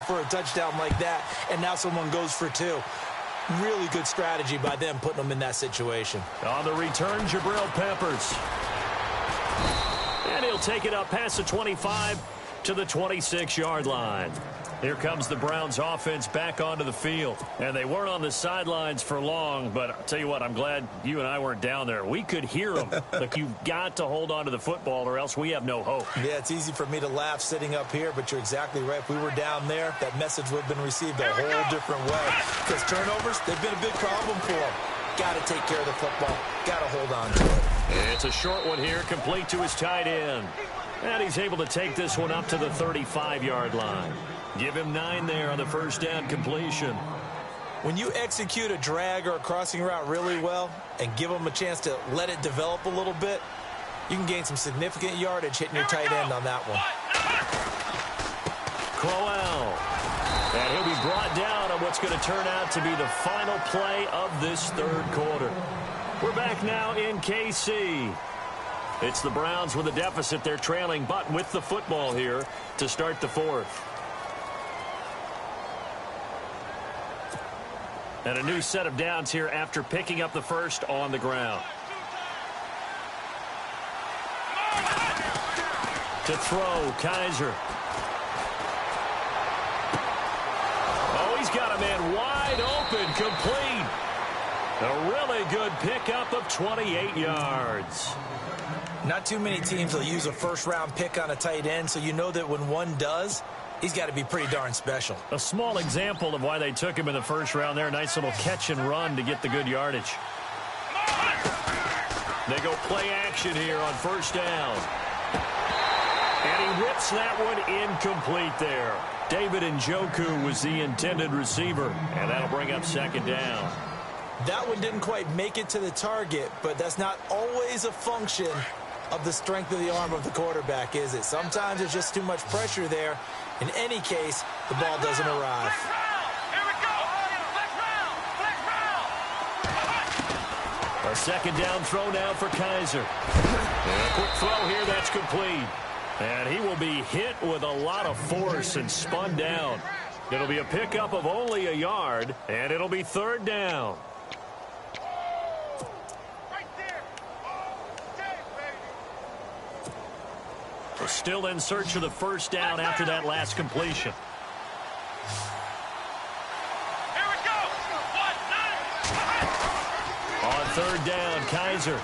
for a touchdown like that, and now someone goes for 2. Really good strategy by them putting them in that situation. On the return, Jabril Peppers. And he'll take it up past the 25 to the 26-yard line. Here comes the Browns offense back onto the field. And they weren't on the sidelines for long, but I'll tell you what, I'm glad you and I weren't down there. We could hear them. Look, you've got to hold on to the football or else we have no hope. Yeah, it's easy for me to laugh sitting up here, but you're exactly right. If we were down there, that message would have been received a whole different way. Because turnovers, they've been a big problem for them. Got to take care of the football. Got to hold on to it. It's a short one here, complete to his tight end. And he's able to take this one up to the 35-yard line. Give him 9 there on the first down completion. When you execute a drag or a crossing route really well and give them a chance to let it develop a little bit, you can gain some significant yardage hitting your tight end on that one. Crowell. And he'll be brought down on what's going to turn out to be the final play of this third quarter. We're back now in KC. It's the Browns with a deficit. They're trailing, but with the football here to start the fourth. And a new set of downs here after picking up the first on the ground. To throw, Kaiser. Oh, he's got a man wide open, complete. A really good pickup of 28 yards. Not too many teams will use a first-round pick on a tight end, so you know that when one does, he's got to be pretty darn special. A small example of why they took him in the first round there. Nice little catch and run to get the good yardage. They go play action here on first down. And he rips that one incomplete there. David Njoku was the intended receiver, and that'll bring up second down. That one didn't quite make it to the target, but that's not always a function of the strength of the arm of the quarterback, is it? Sometimes there's just too much pressure there. In any case, the ball doesn't arrive. A second down throw now for Kaiser. And a quick throw here, that's complete. And he will be hit with a lot of force and spun down. It'll be a pickup of only a yard, and it'll be third down. We're still in search of the first down after that last completion. On third down, Kaiser.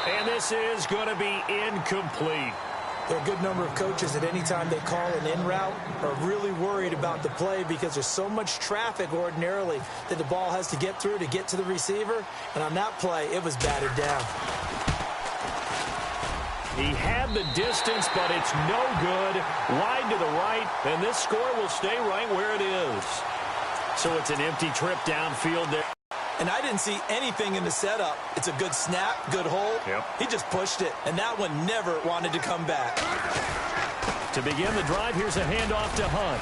And this is going to be incomplete. There are a good number of coaches at any time they call an in route are really worried about the play because there's so much traffic ordinarily that the ball has to get through to get to the receiver. And on that play, it was batted down. He had the distance, but it's no good. Wide to the right, and this score will stay right where it is. So it's an empty trip downfield there. And I didn't see anything in the setup. It's a good snap, good hold. Yep. He just pushed it, and that one never wanted to come back. To begin the drive, here's a handoff to Hunt.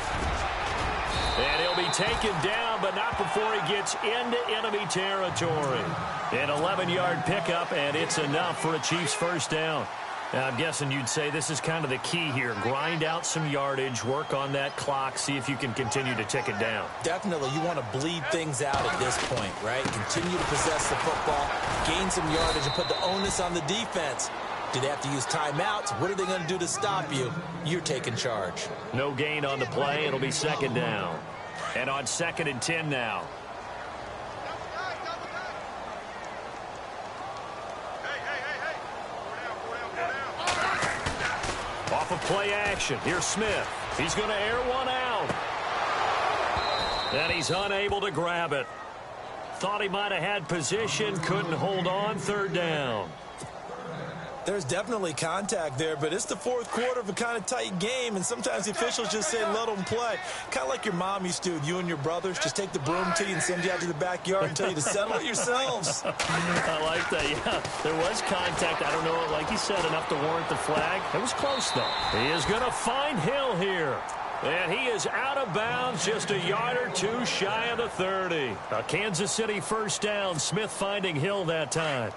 And he'll be taken down, but not before he gets into enemy territory. An 11-yard pickup, and it's enough for a Chiefs first down. Now, I'm guessing you'd say this is kind of the key here. Grind out some yardage, work on that clock, see if you can continue to tick it down. Definitely, you want to bleed things out at this point, right? Continue to possess the football, gain some yardage, and put the onus on the defense. Do they have to use timeouts? What are they going to do to stop you? You're taking charge. No gain on the play. It'll be second down. And on 2nd and 10 now. Off of play action. Here's Smith. He's going to air one out. And he's unable to grab it. Thought he might have had position. Couldn't hold on. Third down. There's definitely contact there, but it's the fourth quarter of a kind of tight game, and sometimes the officials just say, let them play. Kind of like your mom used to with you and your brothers. Just take the broom to you and send you out to the backyard and tell you to settle it yourselves. I like that, yeah. There was contact. I don't know, like you said, enough to warrant the flag. It was close, though. He is going to find Hill here. And he is out of bounds, just a yard or two shy of the 30. A Kansas City first down. Smith finding Hill that time.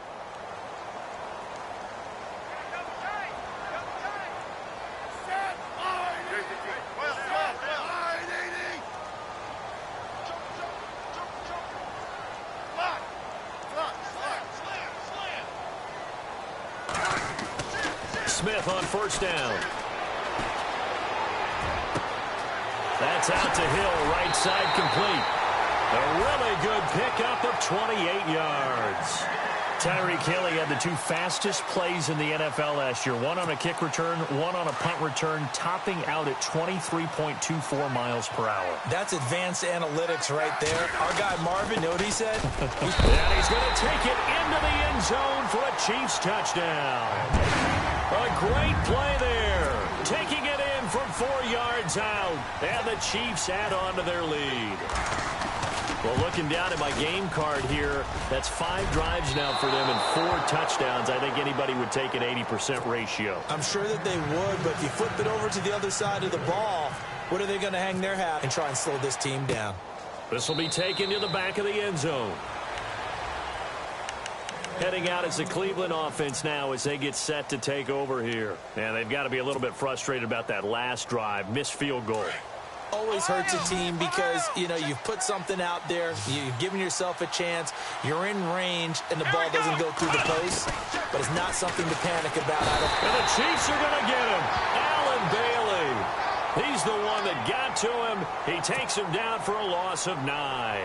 Smith on first down. That's out to Hill, right side complete. A really good pickup of 28 yards. Tyreek Hill, he had the two fastest plays in the NFL last year. One on a kick return, one on a punt return, topping out at 23.24 miles per hour. That's advanced analytics right there. Our guy Marvin, you know what he said? And he's going to take it into the end zone for a Chiefs touchdown. A great play there. Taking it in from 4 yards out. And the Chiefs add on to their lead. Well, looking down at my game card here, that's 5 drives now for them and 4 touchdowns. I think anybody would take an 80% ratio. I'm sure that they would, but if you flip it over to the other side of the ball, what are they going to hang their hat and try and slow this team down? This will be taken to the back of the end zone. Heading out is the Cleveland offense now as they get set to take over here. And they've got to be a little bit frustrated about that last drive, missed field goal. Always hurts a team because, you know, you've put something out there, you've given yourself a chance, you're in range, and the ball doesn't go through the post. But it's not something to panic about. And the Chiefs are going to get him. Allen Bailey. He's the one that got to him. He takes him down for a loss of 9.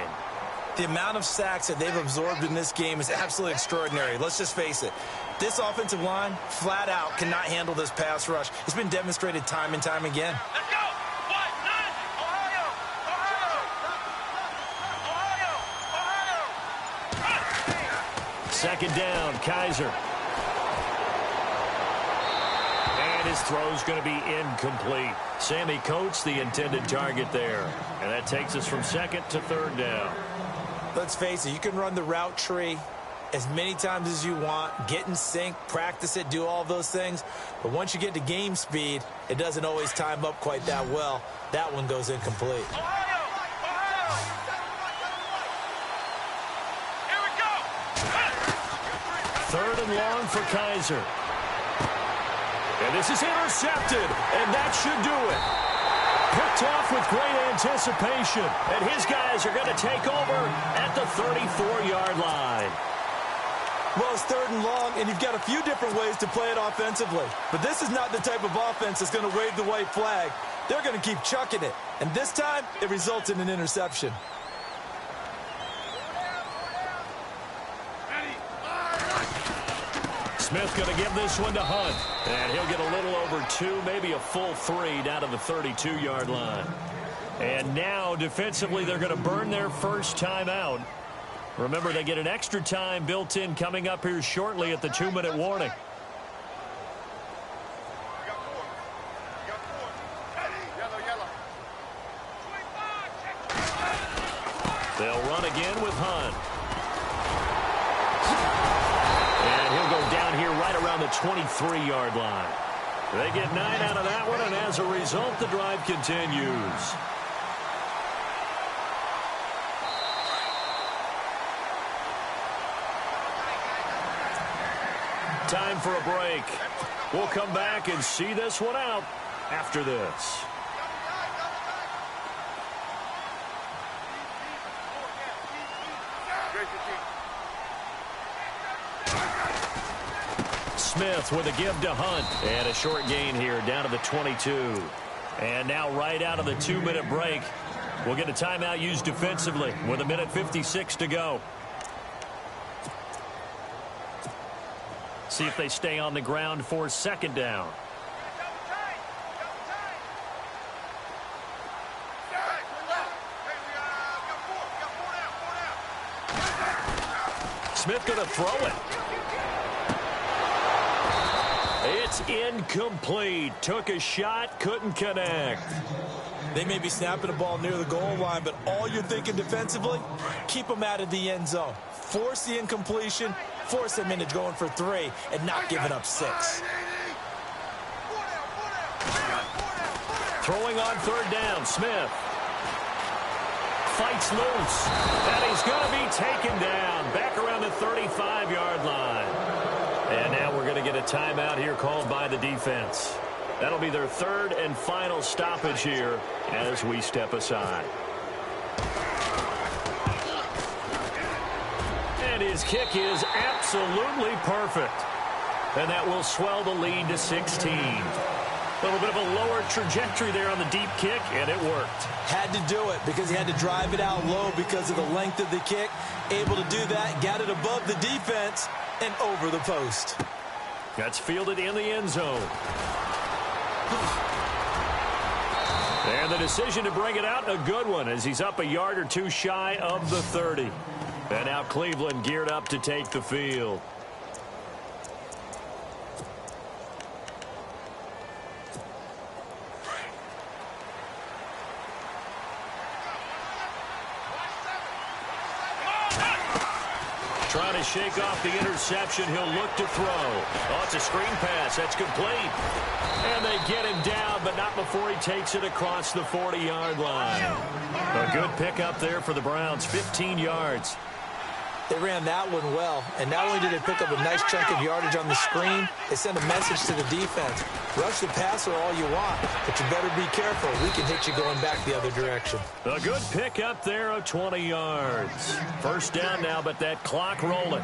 The amount of sacks that they've absorbed in this game is absolutely extraordinary. Let's just face it. This offensive line, flat out, cannot handle this pass rush. It's been demonstrated time and time again. Let's go! Second down, Kaiser. And his throw's going to be incomplete. Sammy Coates, the intended target there. And that takes us from second to third down. Let's face it, you can run the route tree as many times as you want, get in sync, practice it, do all those things. But once you get to game speed, it doesn't always time up quite that well. That one goes incomplete. Third and long for Kaiser. And this is intercepted, and that should do it. Picked off with great anticipation, and his guys are going to take over at the 34-yard line. Well, it's third and long, and you've got a few different ways to play it offensively. But this is not the type of offense that's going to wave the white flag. They're going to keep chucking it. And this time, it results in an interception. Smith going to give this one to Hunt. And he'll get a little over 2, maybe a full 3 down to the 32-yard line. And now, defensively, they're going to burn their first time out. Remember, they get an extra time built in coming up here shortly at the 2-minute warning. They'll run again with Hunt. And he'll go down here right around the 23-yard line. They get 9 out of that one, and as a result, the drive continues. Time for a break. We'll come back and see this one out after this. Smith with a give to Hunt. And a short gain here down to the 22. And now right out of the 2-minute break, we'll get a timeout used defensively with 1:56 to go. See if they stay on the ground for second down. Smith going to throw it. It's incomplete. Took a shot, couldn't connect. They may be snapping the ball near the goal line, but all you're thinking defensively, keep them out of the end zone. Force the incompletion, force them into going for 3, and not giving up 6. Throwing on third down, Smith. Fights loose, and he's going to be taken down back around the 35-yard line. And now we're going to get a timeout here called by the defense. That'll be their third and final stoppage here as we step aside. And his kick is absolutely perfect. And that will swell the lead to 16. A little bit of a lower trajectory there on the deep kick, and it worked. Had to do it because he had to drive it out low because of the length of the kick. Able to do that, got it above the defense and over the post. That's fielded in the end zone. And the decision to bring it out, a good one, as he's up a yard or two shy of the 30. And now Cleveland geared up to take the field. Trying to shake off the interception. He'll look to throw. Oh, it's a screen pass. That's complete. And they get him down, but not before he takes it across the 40-yard line. A good pickup there for the Browns, 15 yards. They ran that one well, and not only did they pick up a nice chunk of yardage on the screen, they sent a message to the defense. Rush the passer all you want, but you better be careful. We can hit you going back the other direction. A good pickup there of 20 yards. First down now, but that clock rolling.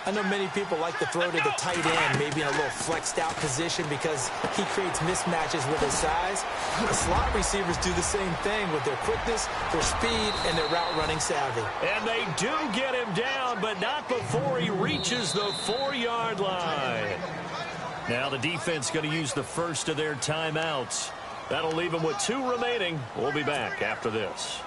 I know many people like to throw to the tight end, maybe in a little flexed out position because he creates mismatches with his size. The slot receivers do the same thing with their quickness, their speed, and their route running savvy. And they do get him down, but not before he reaches the 4-yard line. Now the defense going to use the first of their timeouts. That'll leave them with 2 remaining. We'll be back after this.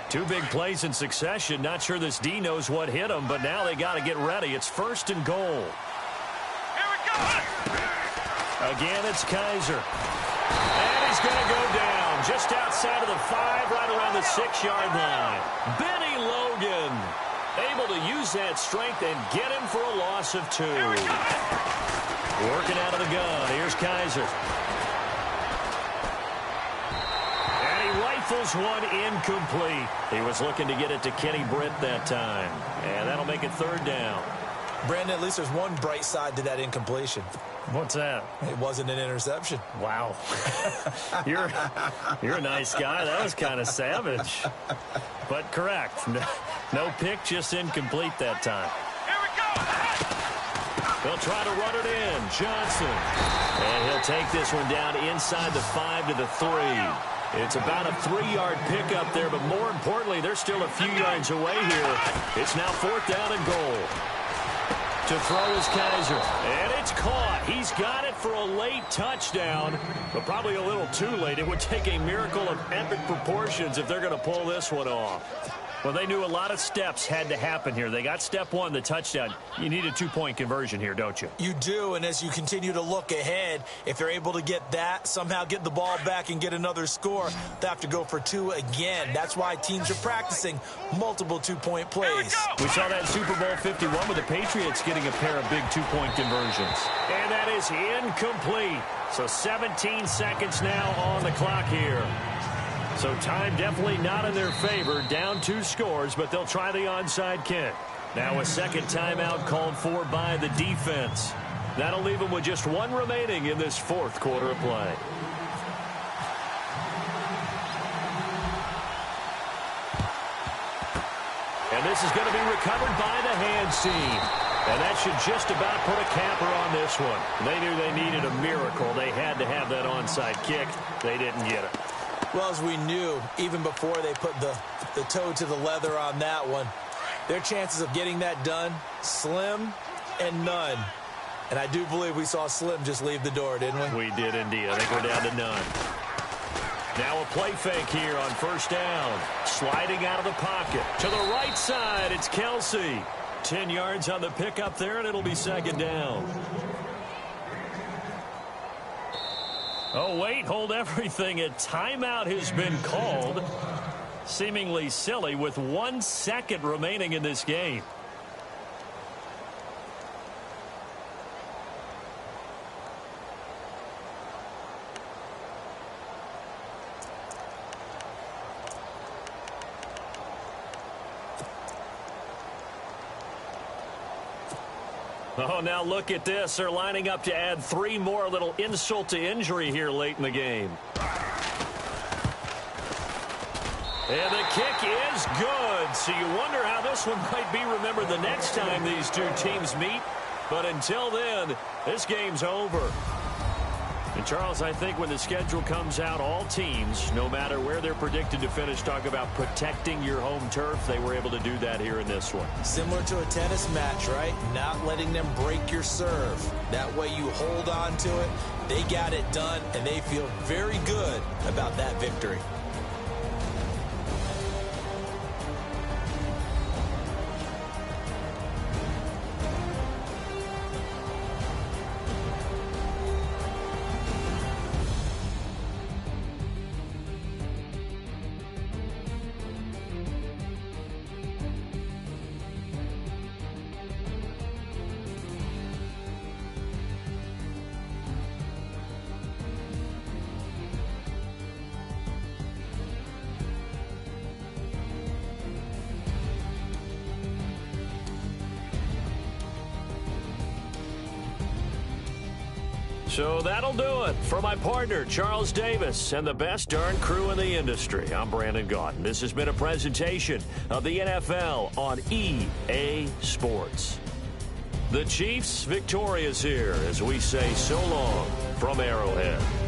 Two big plays in succession. Not sure this D knows what hit him, but now they got to get ready. It's 1st and goal. Here we go. Again, it's Kaiser. And he's going to go down just outside of the 5, right around the 6-yard line. Benny Logan able to use that strength and get him for a loss of 2. Working out of the gun. Here's Kaiser. Rifles one incomplete. He was looking to get it to Kenny Britt that time. And that'll make it 3rd down. Brandon, at least there's one bright side to that incompletion. What's that? It wasn't an interception. Wow. You're a nice guy. That was kind of savage. But correct. No pick, just incomplete that time. Here we go. They'll try to run it in. Johnson. And he'll take this one down inside the 5 to the 3. It's about a 3-yard pickup there, but more importantly, they're still a few yards away here. It's now 4th down and goal. To throw is Kaiser, and it's caught. He's got it for a late touchdown, but probably a little too late. It would take a miracle of epic proportions if they're going to pull this one off. Well, they knew a lot of steps had to happen here. They got step 1, the touchdown. You need a 2-point conversion here, don't you? You do, and as you continue to look ahead, if they're able to get that, somehow get the ball back and get another score, they have to go for 2 again. That's why teams are practicing multiple 2-point plays. We saw that Super Bowl 51 with the Patriots getting a pair of big 2-point conversions. And that is incomplete. So 17 seconds now on the clock here. So time definitely not in their favor. Down 2 scores, but they'll try the onside kick. Now a second timeout called for by the defense. That'll leave them with just 1 remaining in this 4th quarter of play. And this is going to be recovered by the hands team. And that should just about put a capper on this one. They knew they needed a miracle. They had to have that onside kick. They didn't get it. Well, as we knew, even before they put the toe to the leather on that one, their chances of getting that done, slim and none. And I do believe we saw Slim just leave the door, didn't we? We did indeed. I think we're down to none. Now a play fake here on 1st down. Sliding out of the pocket. To the right side, it's Kelsey. 10 yards on the pickup there, and it'll be 2nd down. Oh, wait, hold everything. A timeout has been called. Seemingly silly with 1 second remaining in this game. Oh, now look at this. They're lining up to add 3 more. A little insult to injury here late in the game. And the kick is good. So you wonder how this one might be remembered the next time these two teams meet. But until then, this game's over. And, Charles, I think when the schedule comes out, all teams, no matter where they're predicted to finish, talk about protecting your home turf. They were able to do that here in this one. Similar to a tennis match, right? Not letting them break your serve. That way you hold on to it. They got it done, and they feel very good about that victory. So that'll do it for my partner, Charles Davis, and the best darn crew in the industry. I'm Brandon Gaudin. This has been a presentation of the NFL on EA Sports. The Chiefs victorious here as we say so long from Arrowhead.